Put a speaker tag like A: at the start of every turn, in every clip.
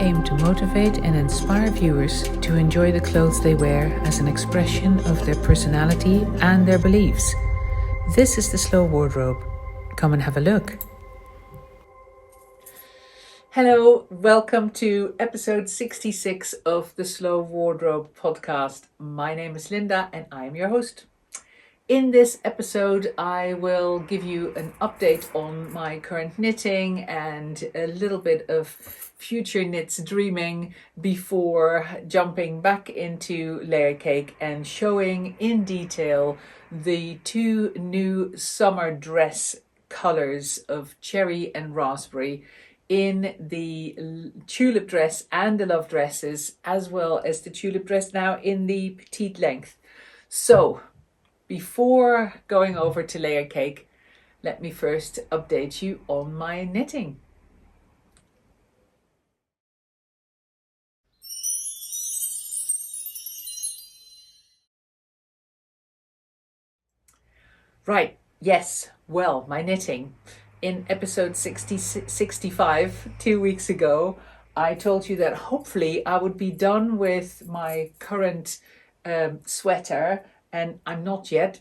A: aim to motivate and inspire viewers to enjoy the clothes they wear as an expression of their personality and their beliefs. This is the Slow Wardrobe. Come and have a look. Hello, welcome to episode 66 of the Slow Wardrobe podcast. My name is Linda and I am your host. In this episode, I will give you an update on my current knitting and a little bit of future knits dreaming before jumping back into Layercake and showing in detail the two new summer dress colors of cherry and raspberry in the tulip dress and the love dresses, as well as the tulip dress now in the petite length. So, before going over to Layercake, let me first update you on my knitting. Right, yes, well, my knitting. In episode 65, 2 weeks ago, I told you that hopefully I would be done with my current sweater, and I'm not yet.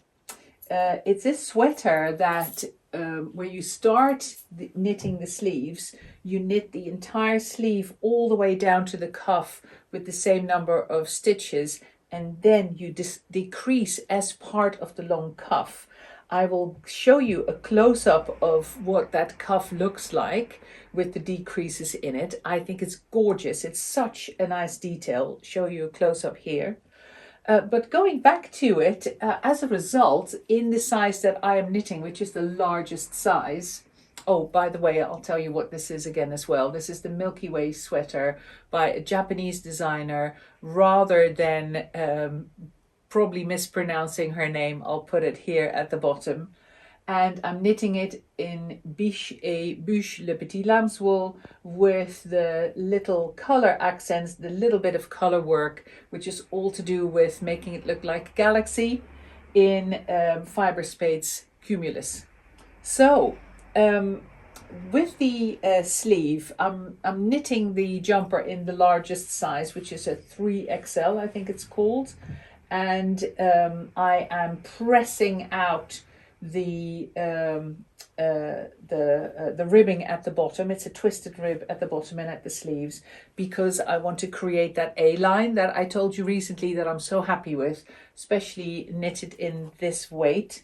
A: It's this sweater that where you start knitting the sleeves, you knit the entire sleeve all the way down to the cuff with the same number of stitches, and then you decrease as part of the long cuff. I will show you a close-up of what that cuff looks like with the decreases in it. I think it's gorgeous. It's such a nice detail. Show you a close-up here. But going back to it, as a result, in the size that I am knitting, which is the largest size. Oh, by the way, I'll tell you what this is again as well. This is the Milky Way sweater by a Japanese designer. Rather than probably mispronouncing her name, I'll put it here at the bottom. And I'm knitting it in Biche et Bûche Le Petit Lambswool with the little color accents, the little bit of color work, which is all to do with making it look like Galaxy in Fiber Spades Cumulus. So, with the sleeve, I'm knitting the jumper in the largest size, which is a 3XL, I think it's called. And I am pressing out the ribbing at the bottom. It's a twisted rib at the bottom and at the sleeves, because I want to create that A-line that I told you recently that I'm so happy with, especially knitted in this weight.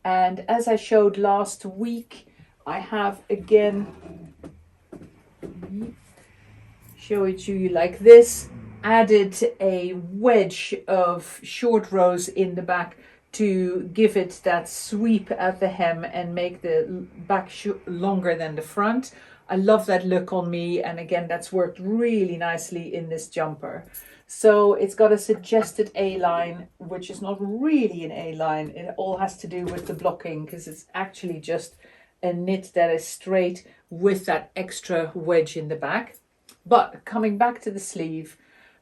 A: And as I showed last week, I have again show it to you like this, added a wedge of short rows in the back to give it that sweep at the hem and make the back longer than the front. I love that look on me, and again that's worked really nicely in this jumper. So it's got a suggested A-line, which is not really an A-line. It all has to do with the blocking, because it's actually just a knit that is straight with that extra wedge in the back. But coming back to the sleeve,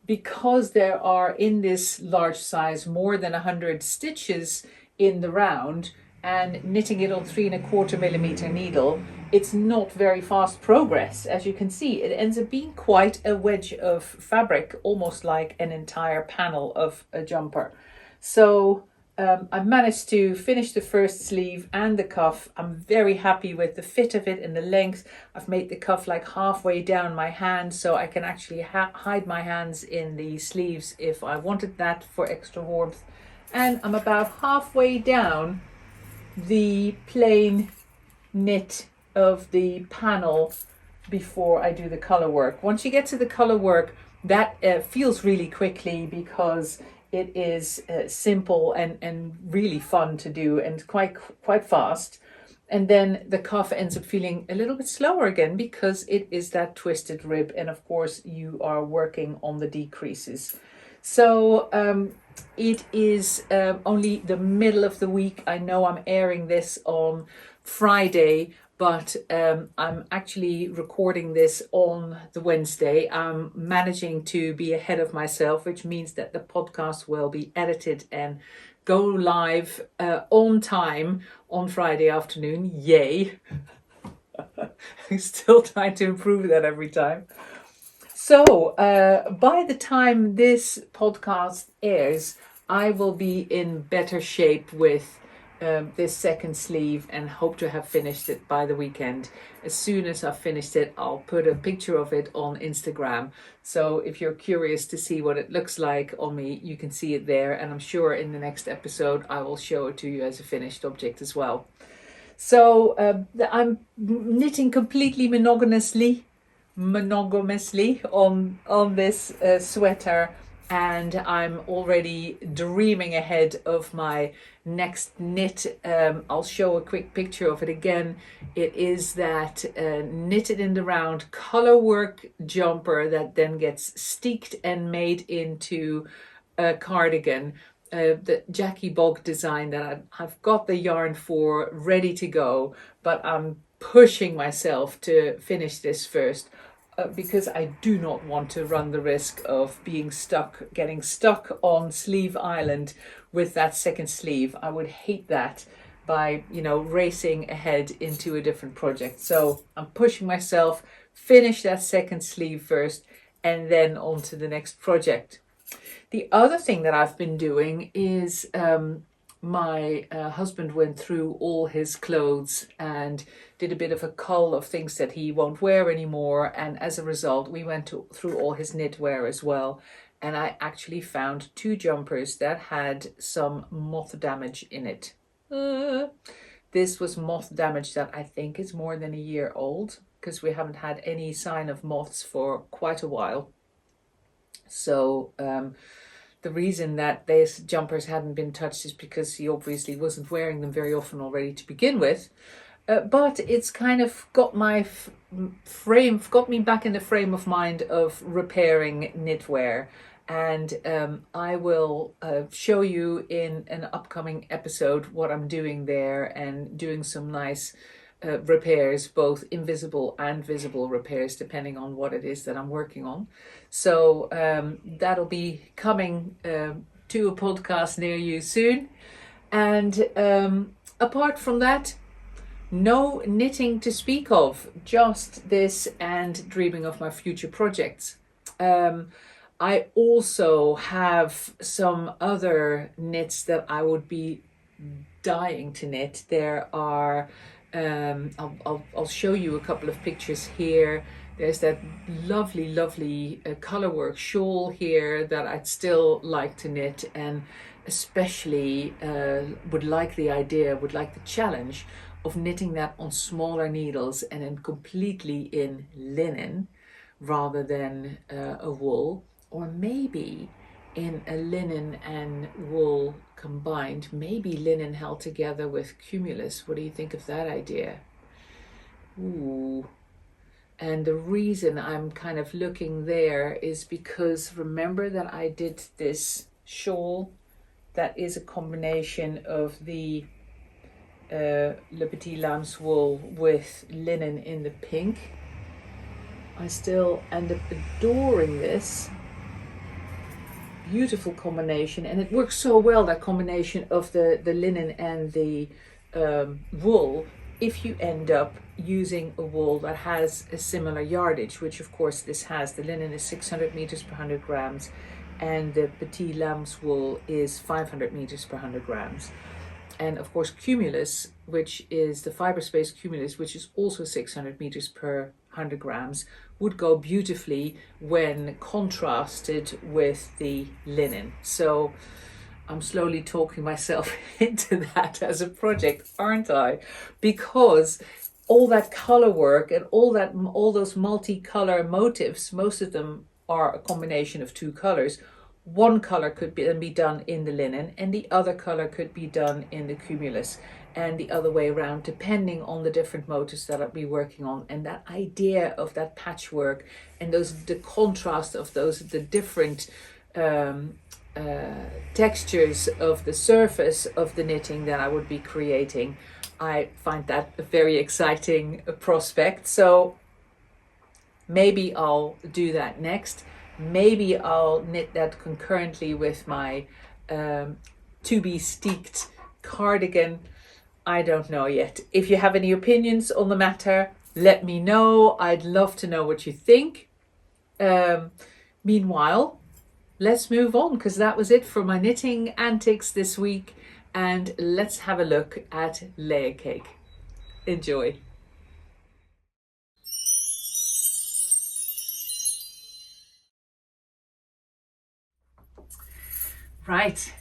A: because there are in this large size more than 100 stitches in the round, and knitting it on 3¼ needle, it's not very fast progress. As you can see, it ends up being quite a wedge of fabric, almost like an entire panel of a jumper. So I managed to finish the first sleeve and the cuff. I'm very happy with the fit of it and the length. I've made the cuff like halfway down my hand, so I can actually hide my hands in the sleeves if I wanted that for extra warmth. And I'm about halfway down the plain knit of the panel before I do the color work. Once you get to the color work, that feels really quickly, because it is simple and really fun to do, and quite fast. And then the cuff ends up feeling a little bit slower again, because it is that twisted rib, and of course you are working on the decreases. So it is only the middle of the week. I know I'm airing this on Friday, but I'm actually recording this on the Wednesday. I'm managing to be ahead of myself, which means that the podcast will be edited and go live on time on Friday afternoon. Yay! I'm still trying to improve that every time. So by the time this podcast airs, I will be in better shape with this second sleeve and hope to have finished it by the weekend. As soon as I've finished it, I'll put a picture of it on Instagram. So if you're curious to see what it looks like on me, you can see it there. And I'm sure in the next episode, I will show it to you as a finished object as well. So I'm knitting completely monogamously on this sweater, and I'm already dreaming ahead of my next knit. I'll show a quick picture of it again. It is that knitted in the round color work jumper that then gets steeked and made into a cardigan. The Jackie Bog design that I've got the yarn for ready to go, but I'm pushing myself to finish this first because I do not want to run the risk of getting stuck on Sleeve Island with that second sleeve. I would hate that by, racing ahead into a different project. So I'm pushing myself, finish that second sleeve first, and then on to the next project. The other thing that I've been doing is my husband went through all his clothes and did a bit of a cull of things that he won't wear anymore. And as a result, we went through all his knitwear as well. And I actually found 2 jumpers that had some moth damage in it. This was moth damage that I think is more than a year old, because we haven't had any sign of moths for quite a while. So the reason that these jumpers hadn't been touched is because he obviously wasn't wearing them very often already to begin with. But it's kind of got got me back in the frame of mind of repairing knitwear. And I will show you in an upcoming episode what I'm doing there, and doing some nice repairs, both invisible and visible repairs, depending on what it is that I'm working on. So that'll be coming to a podcast near you soon. And apart from that, no knitting to speak of, just this and dreaming of my future projects. I also have some other knits that I would be dying to knit. There are I'll show you a couple of pictures here. There's that lovely colorwork shawl here that I'd still like to knit, and especially would like the challenge of knitting that on smaller needles and then completely in linen rather than a wool, or maybe in a linen and wool combined, maybe linen held together with cumulus. What do you think of that idea? Ooh. And the reason I'm kind of looking there is because remember that I did this shawl that is a combination of the Le Petit Lamb's wool with linen in the pink. I still end up adoring this. Beautiful combination, and it works so well, that combination of the linen and the wool, if you end up using a wool that has a similar yardage, which of course this has. The linen is 600 meters per 100 grams and the Petit Lamb's wool is 500 meters per 100 grams. And of course cumulus, which is the fiber space cumulus, which is also 600 meters per 100 grams, would go beautifully when contrasted with the linen. So I'm slowly talking myself into that as a project, aren't I? Because all that color work and all those multicolor motifs, most of them are a combination of 2 colors. One color could be done in the linen and the other color could be done in the cumulus, and the other way around, depending on the different motifs that I'll be working on. And that idea of that patchwork and the contrast of the different textures of the surface of the knitting that I would be creating, I find that a very exciting prospect. So maybe I'll do that next. Maybe I'll knit that concurrently with my to be steeked cardigan. I don't know yet. If you have any opinions on the matter, let me know. I'd love to know what you think. Meanwhile, let's move on, because that was it for my knitting antics this week, and let's have a look at Layercake. Enjoy. Right,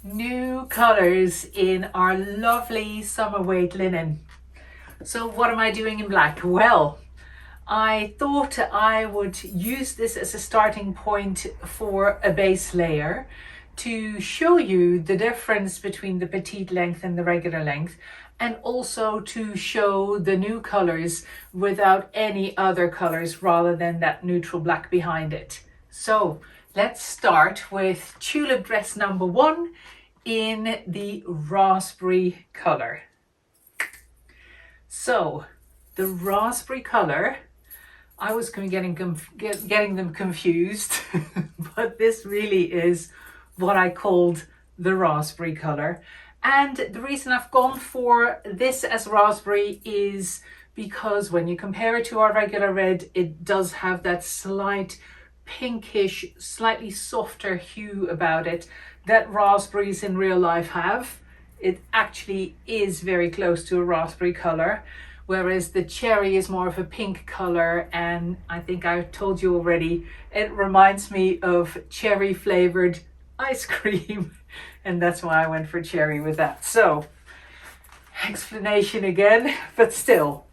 A: new colours in our lovely summer weight linen. So what am I doing in black? Well, I thought I would use this as a starting point for a base layer to show you the difference between the petite length and the regular length, and also to show the new colors without any other colors rather than that neutral black behind it. So let's start with tulip dress number 1 in the raspberry color. So the raspberry color, I was getting them confused, but this really is what I called the raspberry color. And the reason I've gone for this as raspberry is because when you compare it to our regular red, it does have that slight pinkish, slightly softer hue about it that raspberries in real life have. It actually is very close to a raspberry color, whereas the cherry is more of a pink color, and I think I told you already, it reminds me of cherry flavored ice cream, and that's why I went for cherry with that. So, explanation again, but still,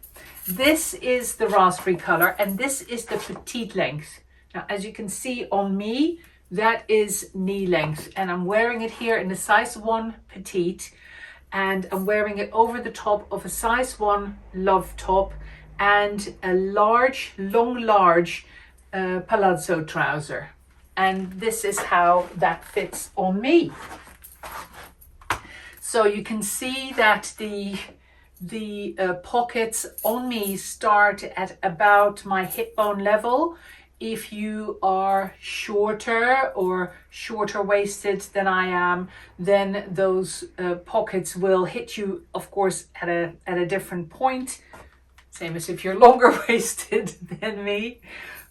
A: this is the raspberry color, and this is the petite length. Now, as you can see on me, that is knee length, and I'm wearing it here in the size 1 petite, and I'm wearing it over the top of a size 1 love top and a large palazzo trouser. And this is how that fits on me. So you can see that the pockets on me start at about my hip bone level. If you are shorter or shorter waisted than I am, then those pockets will hit you, of course, at a different point. Same as if you're longer waisted than me.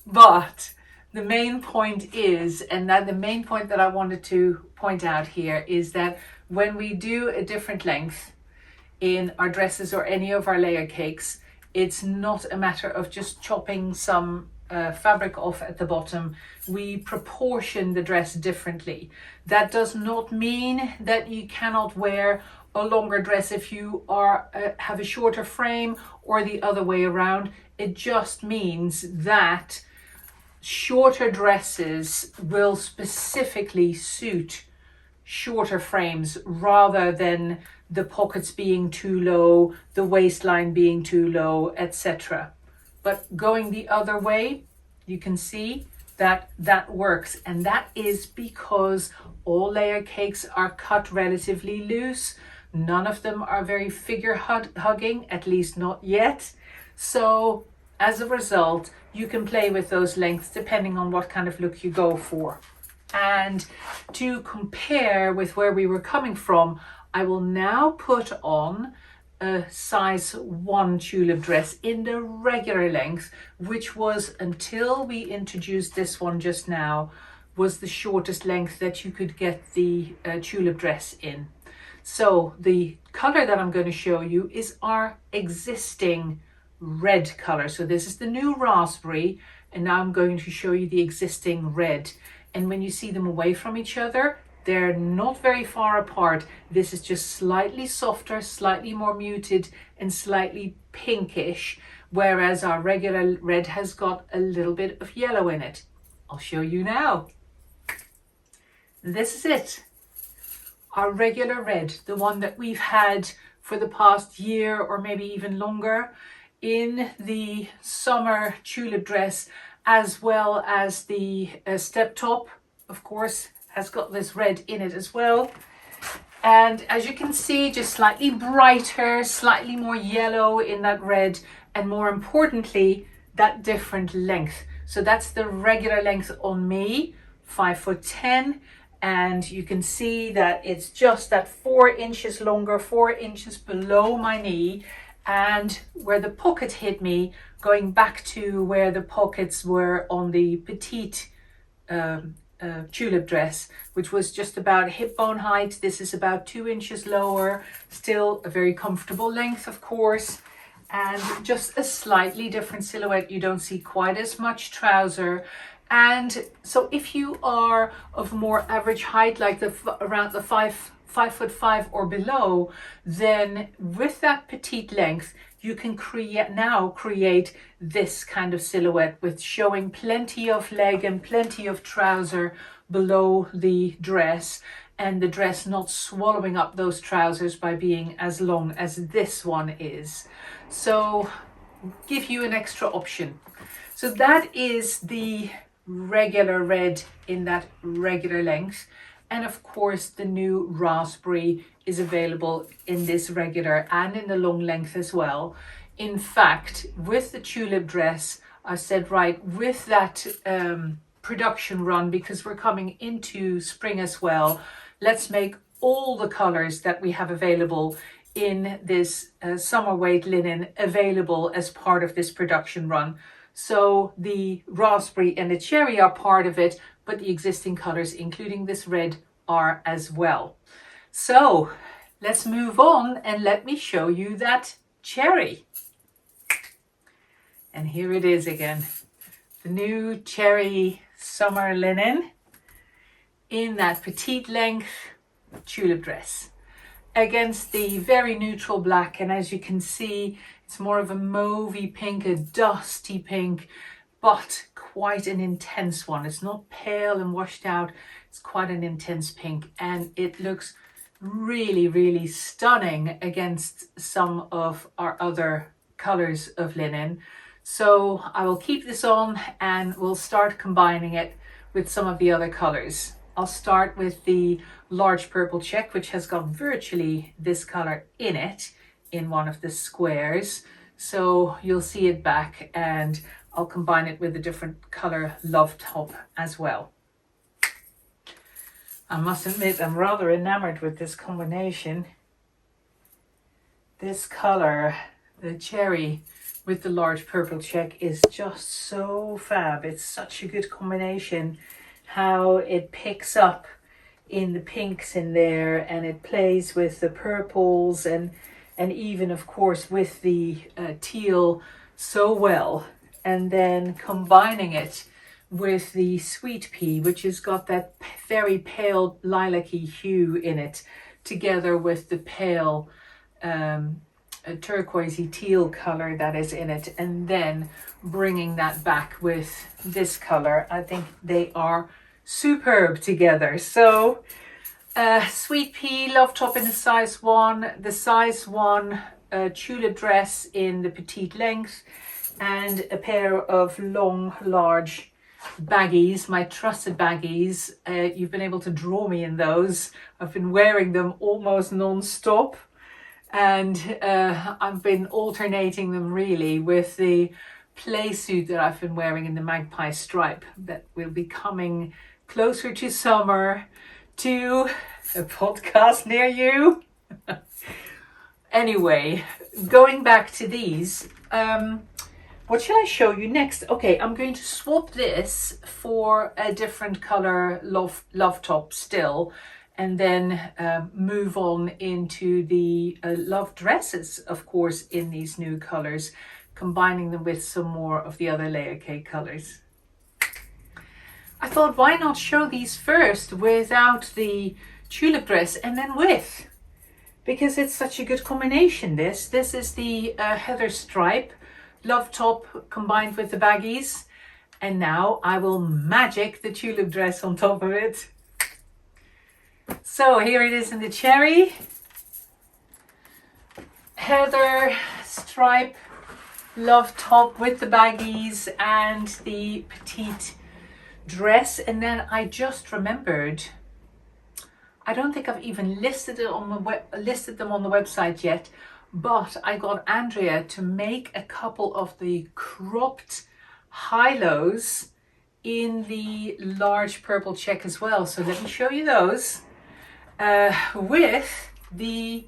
A: But the main point is, and that the main point that I wanted to point out here is that when we do a different length in our dresses or any of our layer cakes, it's not a matter of just chopping some fabric off at the bottom. We proportion the dress differently. That does not mean that you cannot wear a longer dress if you are have a shorter frame, or the other way around. It just means that shorter dresses will specifically suit shorter frames rather than the pockets being too low, the waistline being too low, etc. But going the other way, you can see that that works, and that is because all layer cakes are cut relatively loose. None of them are very figure hugging, at least not yet. So as a result, you can play with those lengths depending on what kind of look you go for. And to compare with where we were coming from, I will now put on a size 1 tulip dress in the regular length, which was, until we introduced this one just now, was the shortest length that you could get the tulip dress in. So the color that I'm going to show you is our existing red color. So this is the new raspberry, and now I'm going to show you the existing red. And when you see them away from each other, they're not very far apart. This is just slightly softer, slightly more muted, and slightly pinkish, whereas our regular red has got a little bit of yellow in it. I'll show you now. This is it. Our regular red, the one that we've had for the past year or maybe even longer, in the summer tulip dress, as well as the step top, of course, has got this red in it as well. And as you can see, just slightly brighter, slightly more yellow in that red, and more importantly, that different length. So that's the regular length on me, 5'10", and you can see that it's just that 4 inches longer, 4 inches below my knee, and where the pocket hit me going back to where the pockets were on the Petite tulip dress, which was just about hip bone height. This is about 2 inches lower, still a very comfortable length, of course, and just a slightly different silhouette. You don't see quite as much trouser. And so if you are of more average height, like around the 5'5" or below, then with that petite length, you can create this kind of silhouette with showing plenty of leg and plenty of trouser below the dress, and the dress not swallowing up those trousers by being as long as this one is. So give you an extra option. So that is the regular red in that regular length. And of course, the new raspberry is available in this regular and in the long length as well. In fact, with the tulip dress, I said, right, with that production run, because we're coming into spring as well, let's make all the colors that we have available in this summer weight linen available as part of this production run. So the raspberry and the cherry are part of it, but the existing colors, including this red, are as well. So let's move on and let me show you that cherry. And here it is again, the new cherry summer linen in that petite length tulip dress against the very neutral black. And as you can see, it's more of a mauvey pink, a dusty pink, but quite an intense one. It's not pale and washed out. It's quite an intense pink, and it looks really, really stunning against some of our other colors of linen. So I will keep this on and we'll start combining it with some of the other colors. I'll start with the large purple check, which has got virtually this color in it in one of the squares. So you'll see it back, and I'll combine it with a different color love top as well. I must admit, I'm rather enamored with this combination. This color, the cherry with the large purple check, is just so fab. It's such a good combination, how it picks up in the pinks in there, and it plays with the purples and even of course with the teal so well. And then combining it with the sweet pea, which has got that very pale lilac-y hue in it, together with the pale turquoisey teal color that is in it, and then bringing that back with this color. I think they are superb together. So sweet pea love top in the size 1, the size 1 tulip dress in the petite length, and a pair of long large baggies, my trusted baggies. You've been able to draw me in those. I've been wearing them almost non-stop, and I've been alternating them really with the play suit that I've been wearing in the magpie stripe that will be coming closer to summer to a podcast near you. Anyway, going back to these, what shall I show you next? Okay, I'm going to swap this for a different color love top still, and then move on into the love dresses, of course, in these new colors, combining them with some more of the other Layercake colors. I thought, why not show these first without the tulip dress and then with, because it's such a good combination. This is the heather stripe love top combined with the baggies, and now I will magic the tulip dress on top of it. So here it is in the cherry, heather stripe love top with the baggies and the petite dress. And then I just remembered, I don't think I've even listed them on the website yet, but I got Andrea to make a couple of the cropped high-lows in the large purple check as well. So let me show you those with the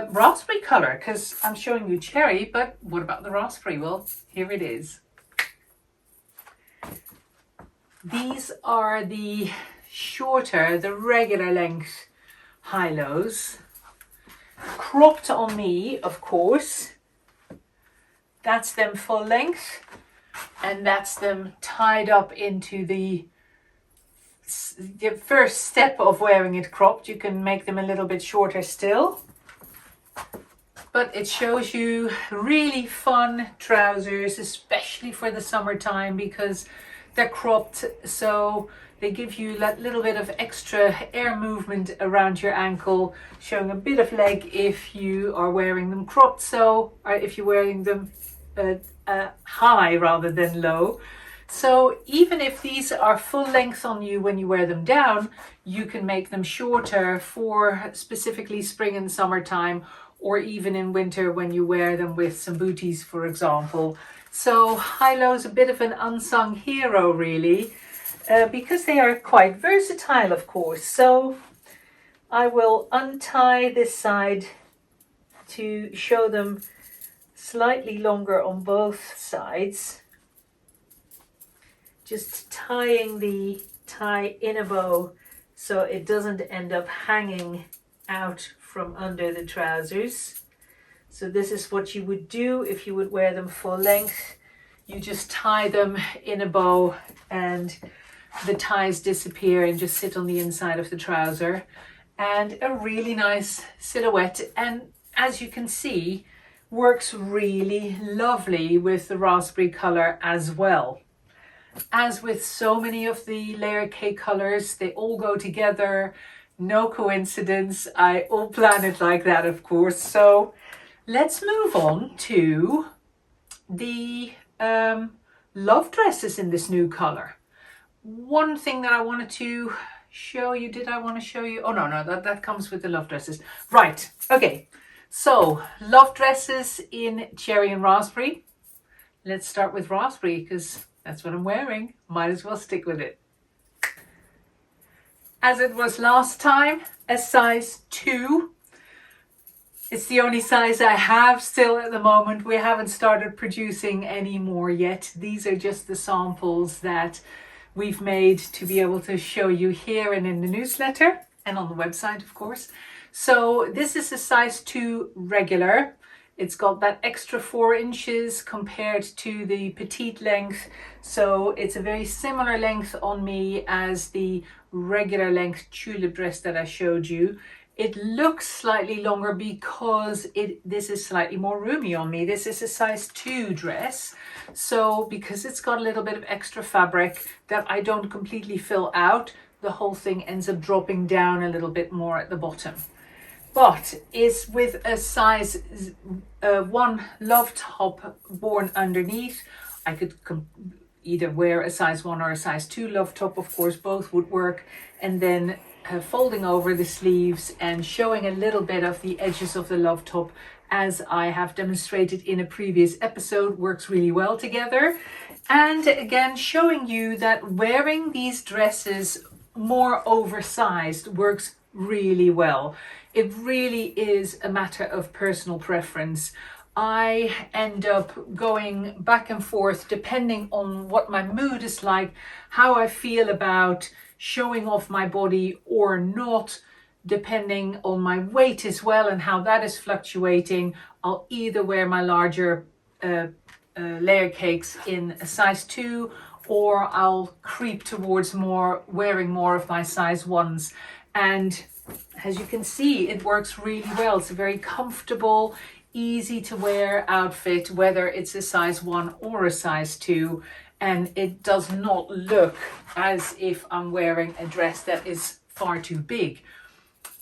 A: raspberry color, because I'm showing you cherry, but what about the raspberry? Well, here it is. These are the shorter, the regular length high-lows, cropped on me, of course. That's them full length, and that's them tied up into the first step of wearing it cropped. You can make them a little bit shorter still, but it shows you really fun trousers, especially for the summertime, because they're cropped, so they give you that little bit of extra air movement around your ankle, showing a bit of leg if you are wearing them cropped, so or if you're wearing them high rather than low. So even if these are full length on you when you wear them down, you can make them shorter for specifically spring and summertime, or even in winter when you wear them with some booties, for example. So high-low's a bit of an unsung hero, really, because they are quite versatile, of course. So I will untie this side to show them slightly longer on both sides. Just tying the tie in a bow so it doesn't end up hanging out from under the trousers. So this is what you would do if you would wear them full length. You just tie them in a bow and the ties disappear and just sit on the inside of the trouser. And a really nice silhouette, and as you can see, works really lovely with the raspberry color as well. As with so many of the Layercake colors, they all go together. No coincidence. I all plan it like that, of course. So let's move on to the love dresses in this new color. One thing that I wanted to show you, did I want to show you? Oh, no, that comes with the love dresses. Right, okay. So love dresses in cherry and raspberry. Let's start with raspberry because that's what I'm wearing. Might as well stick with it. As it was last time, a size 2. It's the only size I have still at the moment. We haven't started producing any more yet. These are just the samples that we've made to be able to show you here and in the newsletter and on the website, of course. So this is a size 2 regular. It's got that extra 4 inches compared to the petite length. So it's a very similar length on me as the regular length tulip dress that I showed you. It looks slightly longer because this is slightly more roomy on me. This is a size 2 dress. So because it's got a little bit of extra fabric that I don't completely fill out, the whole thing ends up dropping down a little bit more at the bottom. But is with a size 1 love top worn underneath. I could either wear a size 1 or a size 2 love top, of course, both would work. And then folding over the sleeves and showing a little bit of the edges of the love top, as I have demonstrated in a previous episode, works really well together. And again, showing you that wearing these dresses more oversized works really well. It really is a matter of personal preference. I end up going back and forth depending on what my mood is like, how I feel about showing off my body or not, depending on my weight as well and how that is fluctuating. I'll either wear my larger layer cakes in a size 2, or I'll creep towards wearing more of my size 1s. And as you can see, it works really well. It's a very comfortable, easy to wear outfit, whether it's a size 1 or a size 2. And it does not look as if I'm wearing a dress that is far too big.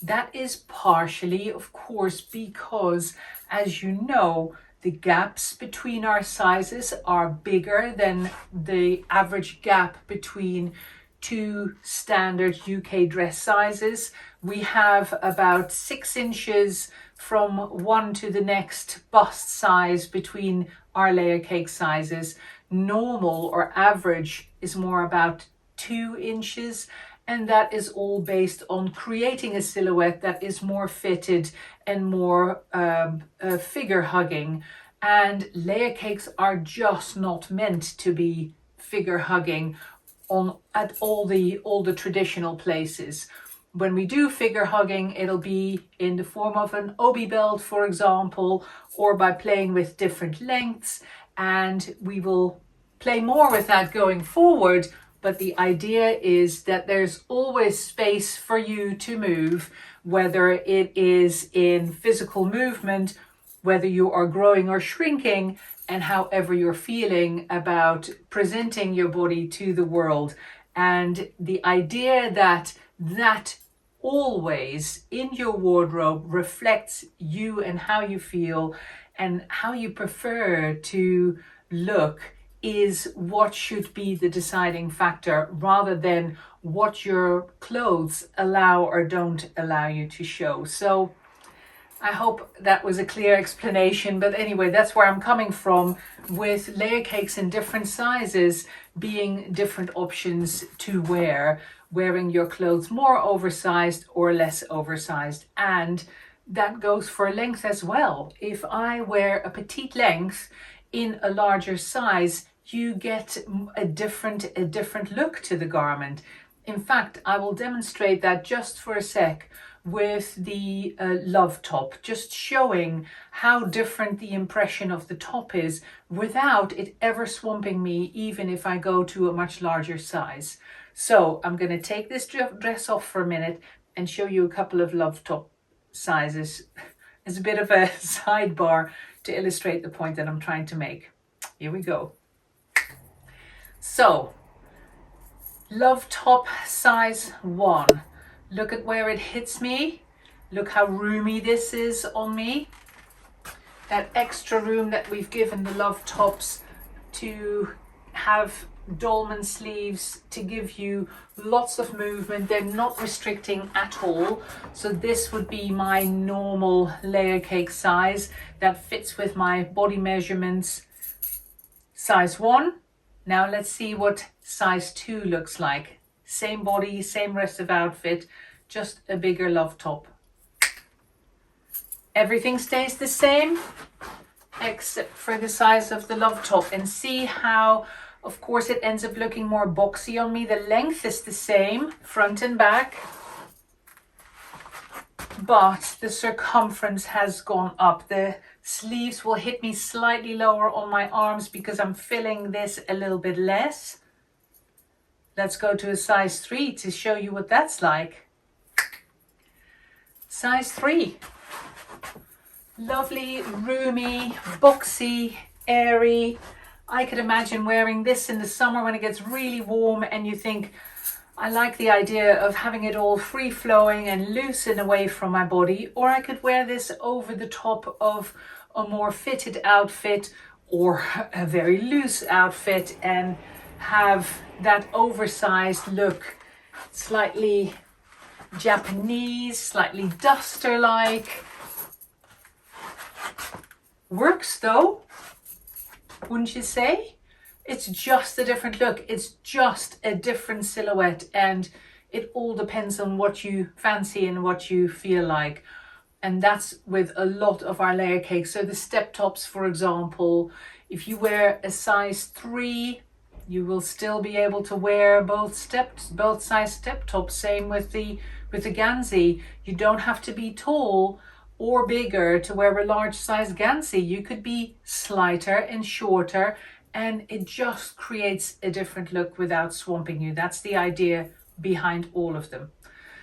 A: That is partially, of course, because, as you know, the gaps between our sizes are bigger than the average gap between 2 standard UK dress sizes. We have about 6 inches from one to the next bust size between our Layercake sizes. Normal or average is more about 2 inches, And that is all based on creating a silhouette that is more fitted and more figure hugging. And layer cakes are just not meant to be figure hugging at all the traditional places. When we do figure hugging, it'll be in the form of an obi belt, for example, or by playing with different lengths, and we will play more with that going forward. But the idea is that there's always space for you to move, whether it is in physical movement, whether you are growing or shrinking, and however you're feeling about presenting your body to the world. And the idea that always in your wardrobe reflects you and how you feel and how you prefer to look is what should be the deciding factor, rather than what your clothes allow or don't allow you to show. So I hope that was a clear explanation, but anyway, that's where I'm coming from, with layer cakes in different sizes being different options to wear, wearing your clothes more oversized or less oversized. And that goes for length as well. If I wear a petite length in a larger size, you get a different look to the garment. In fact, I will demonstrate that just for a sec with the Love top, just showing how different the impression of the top is without it ever swamping me, even if I go to a much larger size. So I'm going to take this dress off for a minute and show you a couple of Love top sizes as a bit of a sidebar to illustrate the point that I'm trying to make. Here we go. So, Love top size 1. Look at where it hits me. Look how roomy this is on me. That extra room that we've given the Love tops to have dolman sleeves to give you lots of movement. They're not restricting at all. So this would be my normal layer cake size that fits with my body measurements. Size 1. Now let's see what size 2 looks like. Same body, same rest of outfit, just a bigger Love top. Everything stays the same except for the size of the Love top. And see how, of course, it ends up looking more boxy on me. The length is the same, front and back, but the circumference has gone up. The sleeves will hit me slightly lower on my arms because I'm filling this a little bit less. Let's go to a size 3 to show you what that's like. Size 3. Lovely, roomy, boxy, airy. I could imagine wearing this in the summer when it gets really warm and you think, I like the idea of having it all free-flowing and loose and away from my body. Or I could wear this over the top of a more fitted outfit or a very loose outfit and have that oversized look, slightly Japanese, slightly duster-like. Works though, wouldn't you say? It's just a different look. It's just a different silhouette, and it all depends on what you fancy and what you feel like. And that's with a lot of our layer cakes. So the step tops, for example, if you wear a size 3, you will still be able to wear both size step tops. Same with the ganzi. You don't have to be tall or bigger to wear a large size ganzi. You could be slighter and shorter, and it just creates a different look without swamping you. That's the idea behind all of them.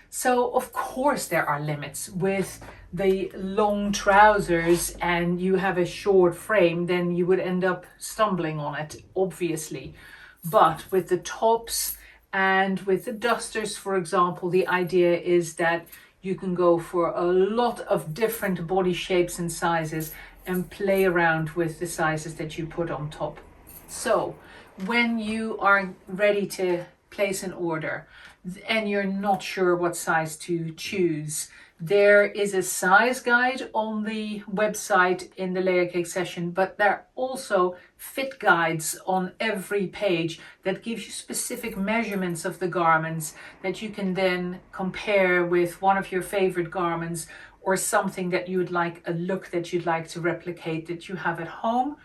A: So of course there are limits. With the long trousers and you have a short frame, then you would end up stumbling on it, obviously. But with the tops and with the dusters, for example, the idea is that you can go for a lot of different body shapes and sizes and play around with the sizes that you put on top. So when you are ready to place an order and you're not sure what size to choose, There is a size guide on the website in the Layercake session, but there are also fit guides on every page that gives you specific measurements of the garments that you can then compare with one of your favorite garments or something that you would like, a look that you'd like to replicate that you have at home.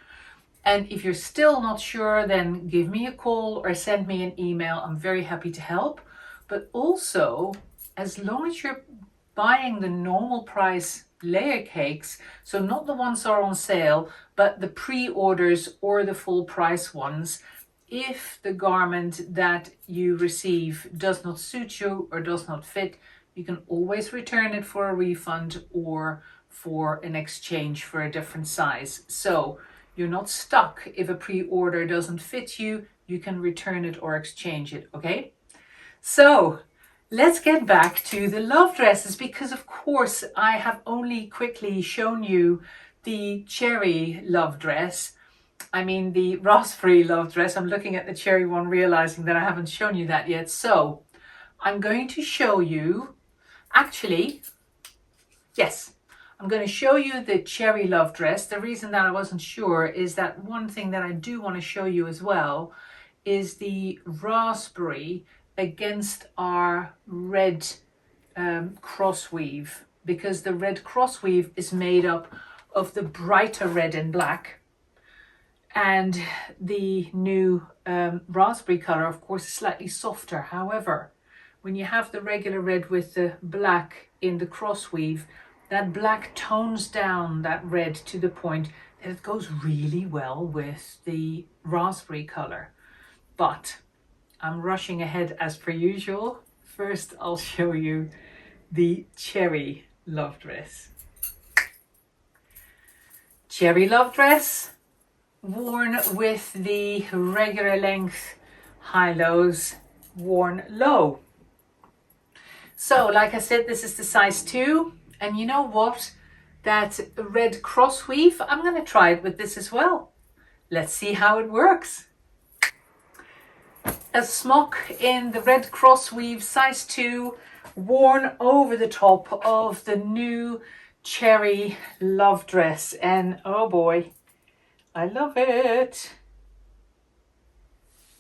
A: And if you're still not sure, then give me a call or send me an email. I'm very happy to help. But also, as long as you're buying the normal price layer cakes, so not the ones that are on sale, but the pre-orders or the full price ones, if the garment that you receive does not suit you or does not fit, you can always return it for a refund or for an exchange for a different size. So you're not stuck. If a pre-order doesn't fit you, you can return it or exchange it, okay? So let's get back to the love dresses, because of course I have only quickly shown you the cherry love dress. I mean the raspberry love dress. I'm looking at the cherry one, realizing that I haven't shown you that yet. So I'm going to show you, actually, yes, I'm going to show you the cherry love dress. The reason that I wasn't sure is that one thing that I do want to show you as well is the raspberry against our red cross weave, because the red cross weave is made up of the brighter red and black, and the new raspberry color of course is slightly softer. However, when you have the regular red with the black in the cross weave, that black tones down that red to the point that it goes really well with the raspberry color. But I'm rushing ahead as per usual. First, I'll show you the cherry love dress. Cherry love dress, worn with the regular length high-lows, worn low. So, like I said, this is the size 2. And you know what? That red cross weave, I'm going to try it with this as well. Let's see how it works. A smock in the red cross weave, size 2, worn over the top of the new cherry love dress. And oh boy, I love it.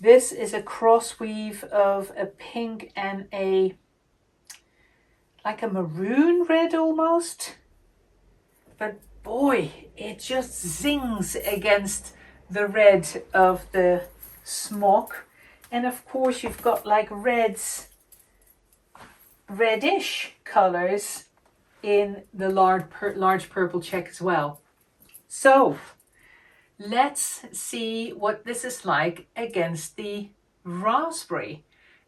A: This is a cross weave of a pink and like a maroon red almost. But boy, it just zings against the red of the smock. And of course you've got like reddish colors in the large purple check as well. So let's see what this is like against the raspberry.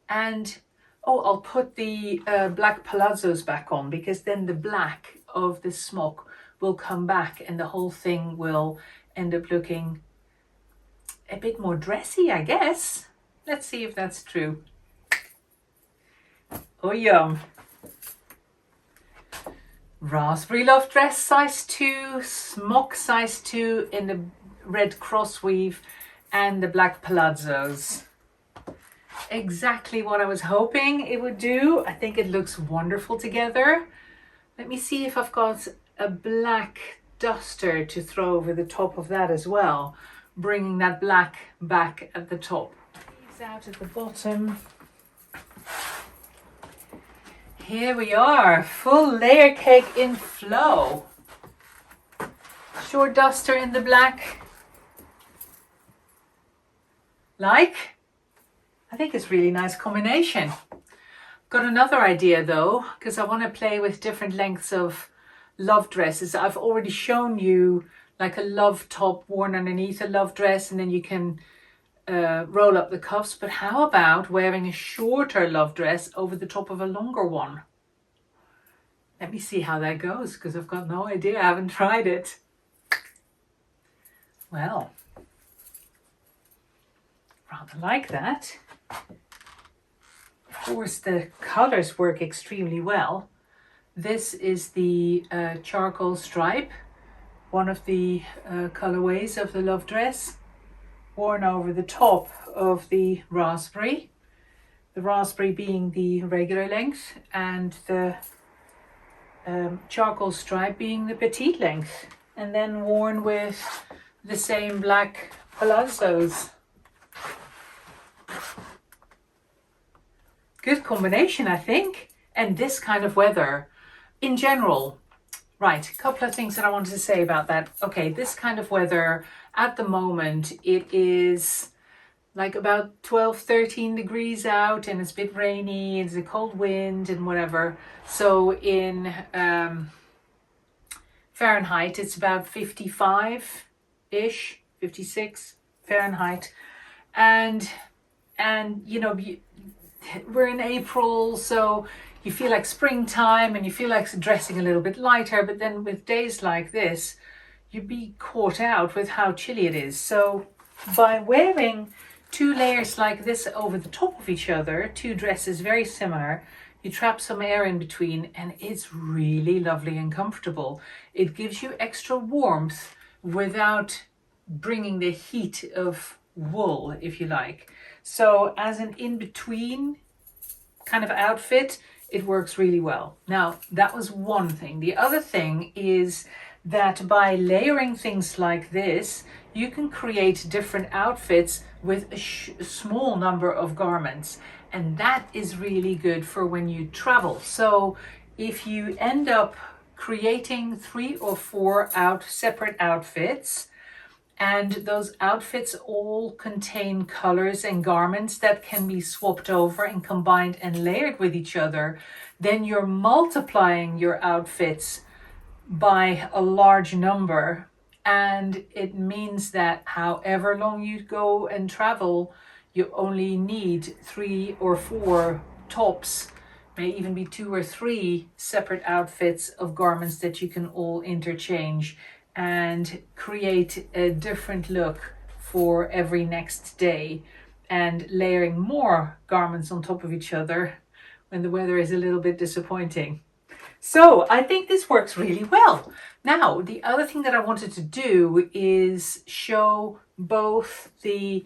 A: And oh, I'll put the black palazzos back on, because then the black of the smock will come back and the whole thing will end up looking a bit more dressy, I guess. Let's see if that's true. Oh, yum. Raspberry love dress, size 2, smock size 2 in the red cross weave and the black palazzos. Exactly what I was hoping it would do. I think it looks wonderful together. Let me see if I've got a black duster to throw over the top of that as well, bringing that black back at the top. Out at the bottom. Here we are, full layer cake in flow. Short duster in the black. I think it's really nice combination. Got another idea though, because I want to play with different lengths of love dresses. I've already shown you like a love top worn underneath a love dress, and then you can roll up the cuffs. But how about wearing a shorter love dress over the top of a longer one? Let me see how that goes, because I've got no idea. I haven't tried it. Well, rather like that. Of course, the colors work extremely well. This is the charcoal stripe, one of the colorways of the love dress, worn over the top of the raspberry being the regular length, and the charcoal stripe being the petite length, and then worn with the same black palazzos. Good combination, I think. And this kind of weather in general. Right, a couple of things that I wanted to say about that. Okay, this kind of weather at the moment, it is like about 12, 13 degrees out, and it's a bit rainy, it's a cold wind and whatever. So in Fahrenheit, it's about 55-ish, 56 Fahrenheit. And you know, we're in April, so you feel like springtime and you feel like dressing a little bit lighter, but then with days like this, you'd be caught out with how chilly it is. So by wearing two layers like this over the top of each other, two dresses very similar, you trap some air in between and it's really lovely and comfortable. It gives you extra warmth without bringing the heat of wool, if you like. So as an in-between kind of outfit, it works really well. Now, that was one thing. The other thing is that by layering things like this, you can create different outfits with a small number of garments. And that is really good for when you travel. So if you end up creating 3 or 4 separate outfits, and those outfits all contain colors and garments that can be swapped over and combined and layered with each other, then you're multiplying your outfits by a large number. And it means that however long you go and travel, you only need 3 or 4 tops, may even be 2 or 3 separate outfits of garments that you can all interchange and create a different look for every next day, and layering more garments on top of each other when the weather is a little bit disappointing. So I think this works really well. Now, the other thing that I wanted to do is show both the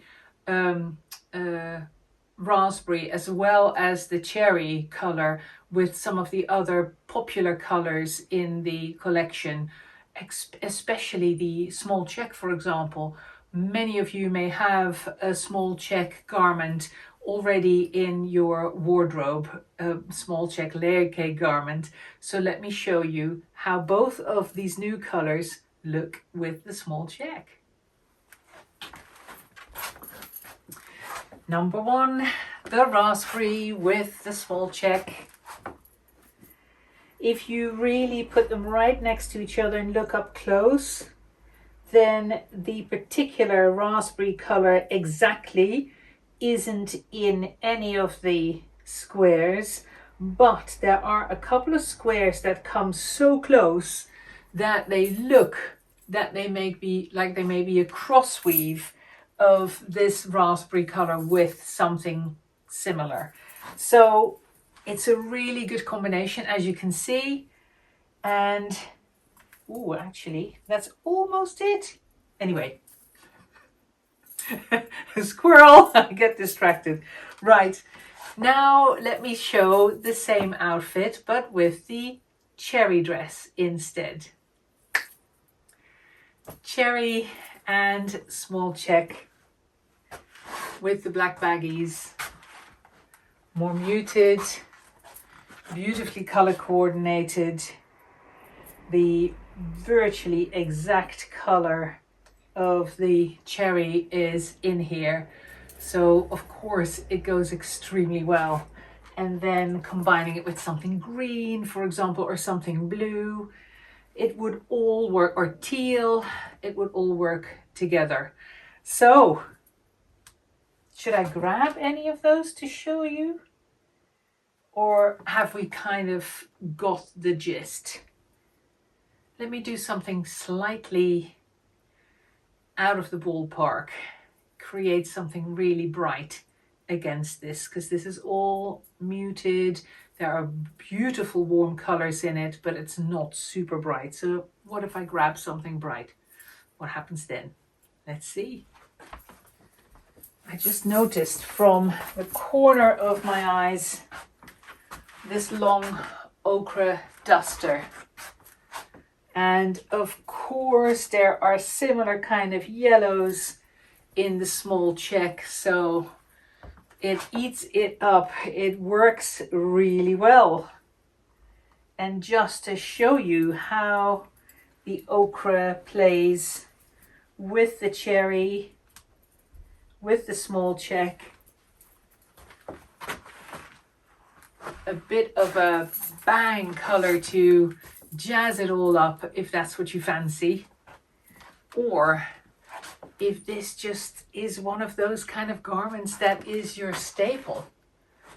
A: raspberry as well as the cherry color with some of the other popular colors in the collection, especially the small check, for example. Many of you may have a small check garment already in your wardrobe, a small check Layercake garment. So let me show you how both of these new colors look with the small check. Number 1, the raspberry with the small check. If you really put them right next to each other and look up close, then the particular raspberry color exactly isn't in any of the squares, but there are a couple of squares that come so close that they look that they may be like they may be a cross weave of this raspberry color with something similar. So it's a really good combination, as you can see. And oh, actually, that's almost it. Anyway, squirrel, I get distracted. Right, now let me show the same outfit, but with the cherry dress instead. Cherry and small check with the black baggies. More muted, beautifully color coordinated. The virtually exact color of the cherry is in here, so of course it goes extremely well. And then combining it with something green, for example, or something blue, it would all work, or teal, it would all work together. So should I grab any of those to show you, or have we kind of got the gist? Let me do something slightly out of the ballpark, create something really bright against this, because this is all muted. There are beautiful warm colors in it, but it's not super bright. So what if I grab something bright? What happens then? Let's see. I just noticed from the corner of my eyes this long ochre duster. And of course there are similar kind of yellows in the small check, so it eats it up. It works really well. And just to show you how the ochre plays with the cherry, with the small check, a bit of a bang color to jazz it all up if that's what you fancy, or if this just is one of those kind of garments that is your staple,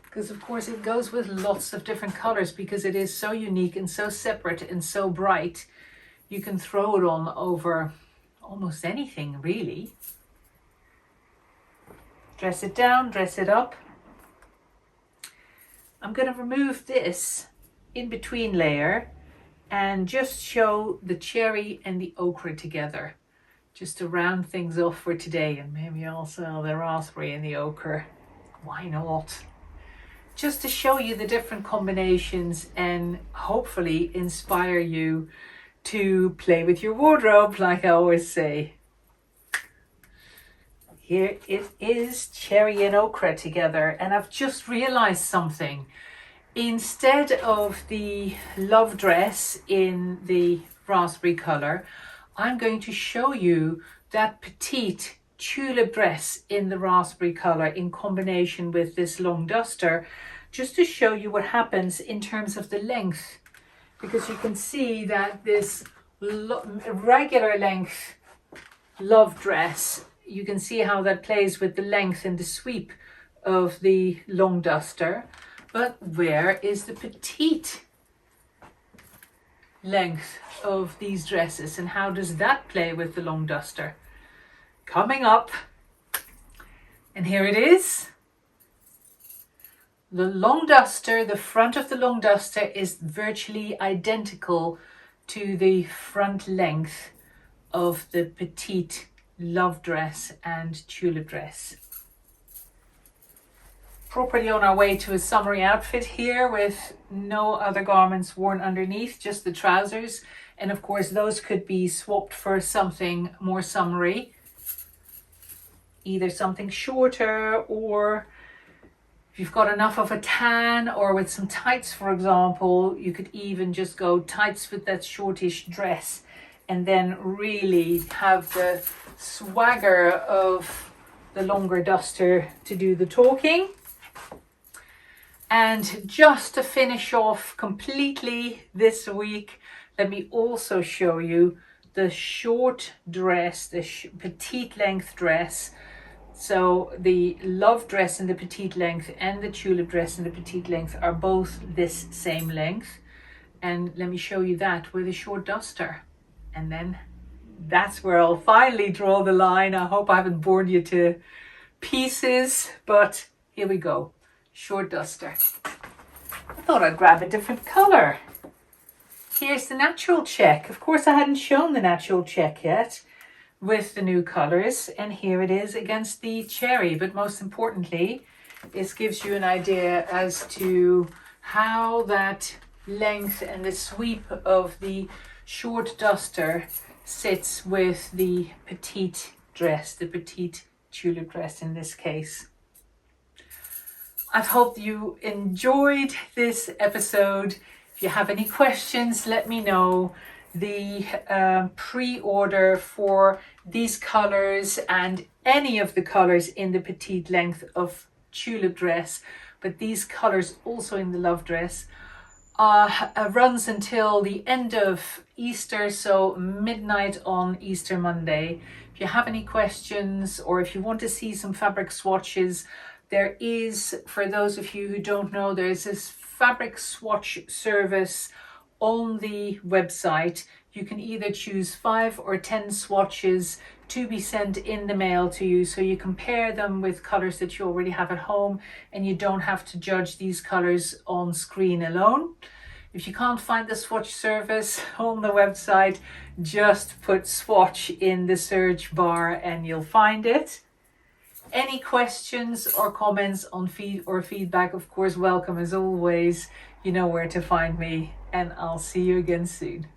A: because of course it goes with lots of different colors because it is so unique and so separate and so bright. You can throw it on over almost anything really. Dress it down, dress it up. I'm going to remove this in between layer and just show the cherry and the ochre together, just to round things off for today, and maybe also the raspberry and the ochre. Why not? Just to show you the different combinations and hopefully inspire you to play with your wardrobe, like I always say. Here it is, cherry and ochre together, and I've just realized something. Instead of the love dress in the raspberry color, I'm going to show you that petite tulip dress in the raspberry color in combination with this long duster, just to show you what happens in terms of the length, because you can see that this regular length love dress, you can see how that plays with the length and the sweep of the long duster. But where is the petite length of these dresses, and how does that play with the long duster? Coming up. And here it is. The long duster, the front of the long duster is virtually identical to the front length of the petite love dress and tulip dress. Properly on our way to a summery outfit here, with no other garments worn underneath, just the trousers. And of course those could be swapped for something more summery, either something shorter, or if you've got enough of a tan, or with some tights for example, you could even just go tights with that shortish dress and then really have the swagger of the longer duster to do the talking. And just to finish off completely this week, let me also show you the short dress, the petite length dress. So the love dress in the petite length and the tulip dress in the petite length are both this same length. And let me show you that with a short duster. And then that's where I'll finally draw the line. I hope I haven't bored you to pieces, but here we go. Short duster. I thought I'd grab a different color. Here's the natural check. Of course I hadn't shown the natural check yet with the new colors, and here it is against the cherry. But most importantly, this gives you an idea as to how that length and the sweep of the short duster sits with the petite dress, the petite tulip dress in this case. I hope you enjoyed this episode. If you have any questions, let me know. The pre-order for these colors and any of the colors in the petite length of tulip dress, but these colors also in the love dress, runs until the end of Easter, so midnight on Easter Monday. If you have any questions, or if you want to see some fabric swatches, there is, for those of you who don't know, there's this fabric swatch service on the website. You can either choose 5 or 10 swatches to be sent in the mail to you, so you compare them with colors that you already have at home, and you don't have to judge these colors on screen alone. If you can't find the swatch service on the website, just put swatch in the search bar and you'll find it. Any questions or comments on feedback, of course, welcome as always. You know where to find me, and I'll see you again soon.